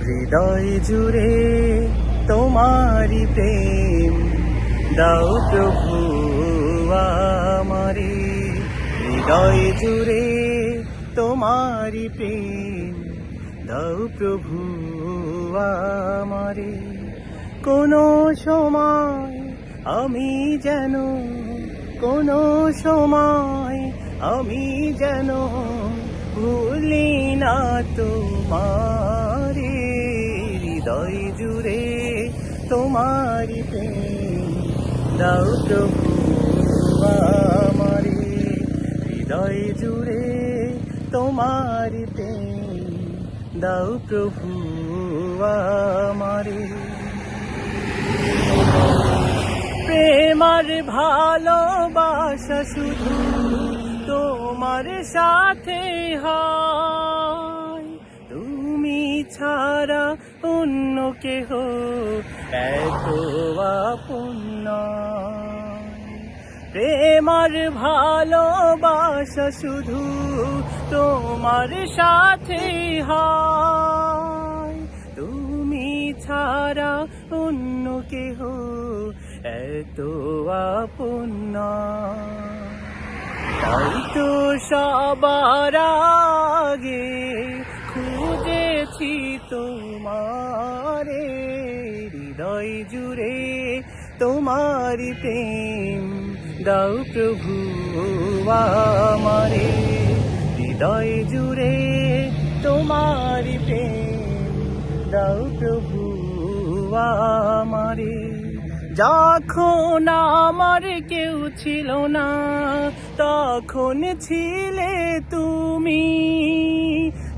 হৃদয় জুড়ে তোমারি প্রেম দাও প্রভু আমারে। হৃদয় জুড়ে তোমারি প্রেম দাও প্রভু আমারে। কোনো সময় আমি যেন, কোনো সময় আমি যেন ভুলি না তোমারে। হৃদয় জুড়ে তোমারি প্রেম দাও প্রভু আমারে। হৃদয় জুড়ে তোমারি প্রেম দাও প্রভু আমারে। প্রেমার ভালোবাসা শুধু তোমার সাথে হয়, তুমি ছাড়া অন্য কেহ এত আপন নয়। প্রেমার ভালোবাসা শুধু তোমার সাথে হয়, তুমি ছাড়া অন্য কেহ এত আপন নয়। তাই তো সবার আগে খুঁজেছি তোমারে। হৃদয় জুড়ে তোমারি প্রেম দাও প্রভু আমারে। হৃদয় জুড়ে তোমারি প্রেম দাও প্রভু আমারে। যখন আমার কেউ ছিল না তখন ছিলে তুমি,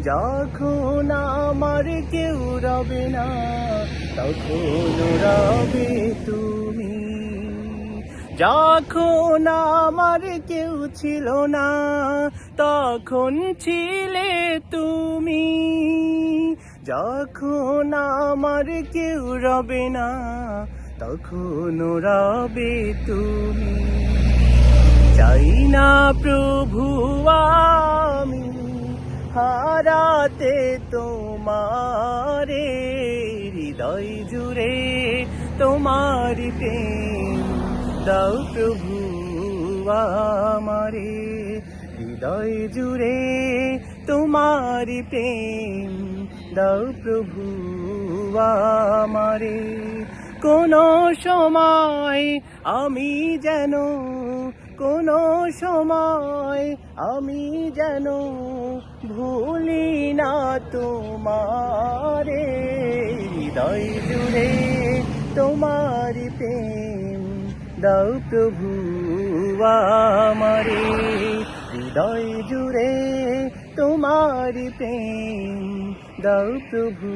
যখন আমার কেউ রবে না তখন রবে তুমি। যখন আমার কেউ ছিল না তখন ছিলে তুমি, যখন আমার কেউ রবে না তখন রবে তুমি। চাই না প্রভু আমি হারাতে তোমারে। হৃদয় জুড়ে তোমারি প্রেম দাও প্রভু আমারে। হৃদয় জুড়ে তোমারি প্রেম দাও প্রভু আমারে। কোনো সময় আমি যেন, কোনো সময় আমি যেন ভুলি না তোমারে। হৃদয় জুড়ে তোমারি প্রেম দাও প্রভু আমারে। হৃদয় জুড়ে তোমারি প্রেম দাও প্রভু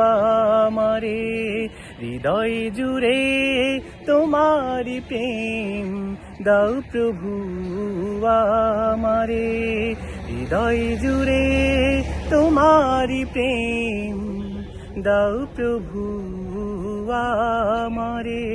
আমারে। হৃদয় জুড়ে তোমারি প্রেম দাও প্রভু আমারে। হৃদয় জুড়ে তোমারি প্রেম দাও প্রভু আমারে।